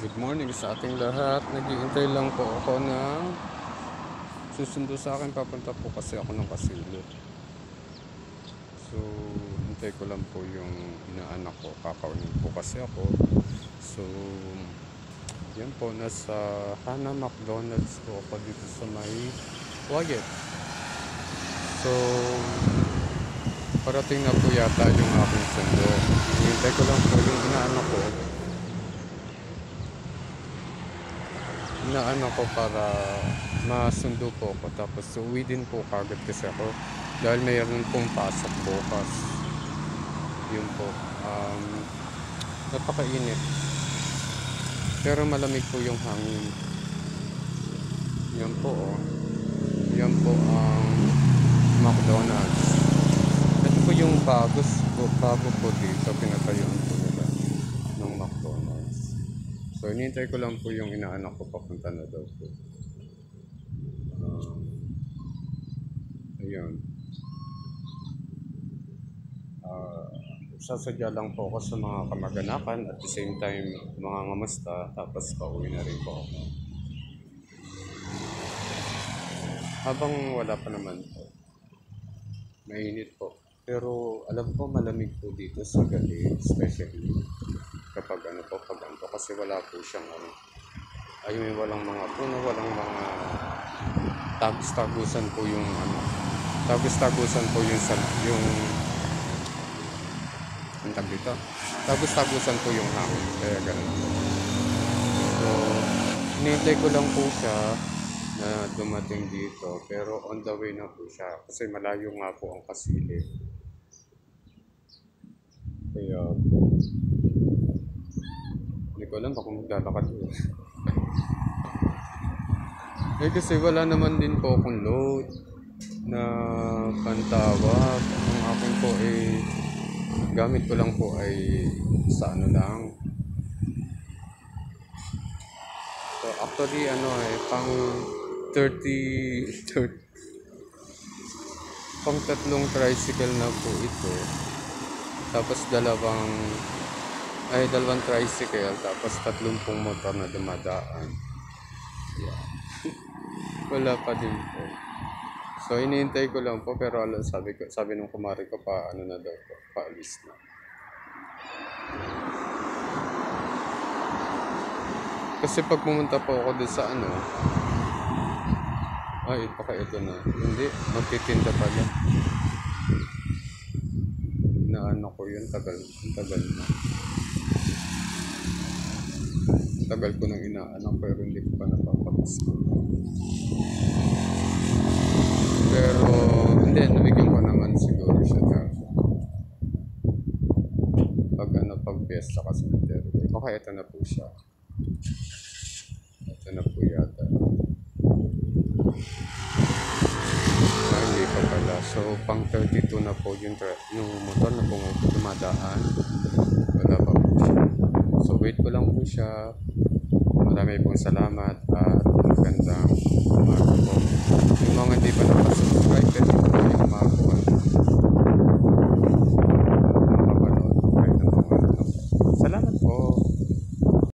Good morning sa ating lahat. Naghihintay lang po ako ng susundo sa akin. Papunta po kasi ako ng Kasilot. So, hintay ko lang po yung inaanak ko. Kakaunin po kasi ako. So, yan po. Nasa Hana McDonald's po ako dito sa may Wyatt. So, parating na po yata yung aking sundo. Hintay ko lang po yung inaanak ko. Inaano ko para masundo po ako, tapos uwi din po kagad kasi ako dahil mayroon pong pasok bukas. Yun po, napakainit pero malamig po yung hangin. Yan po, oh. Yan po ang McDonald's. Ito po yung bago po dito, pinatayuan po nila ng McDonald's. So, hinihintay ko lang po yung inaanak ko, papunta na daw po. Ayun. Sasadya lang po ako sa mga kamag-anakan at the same time mga ngamusta, tapos pauwi na rin po ako. Habang wala pa naman po, mainit po. Pero alam ko malamig po dito sa gabi, especially kapag kasi wala po siyang ayun, walang mga puno, walang mga tagos-tagusan po yung tagos-tagusan po yung ang tag dito. Tagos-tagusan po yung hangin, kaya ganun po. So, hinihintay ko lang po siya na dumating dito, pero on the way na po siya kasi malayo nga po ang Kasilip. Kaya hindi ko alam kung maglalakad ko. Kasi wala naman din po akong load na pantawag. Ang akin po gamit ko lang po ay sa lang. So actually pang 30 pang tatlong tricycle na po ito. Tapos dalawang tricycle, tapos 30 motor na dumadaan. Yeah. Wala pa din po. So iniintay ko lang po, pero sabi nung kumari ko na daw po, paalis na. Kasi pag pumunta po ako doon sa baka ito na. Hindi, magtitinda pala. Ko yun, tagal na. Tagal ko nang inaanak pero hindi ko pa napapapos. Pero hindi, nabigyan ko naman siguro siya na pag fiesta kasi baka ito na po siya. Ito na po yata. Hindi pa pala. So pang 32 na po yung motor na pong dumadaan. Wala pa po siya. So wait ko lang po siya. Marami pong salamat at magandang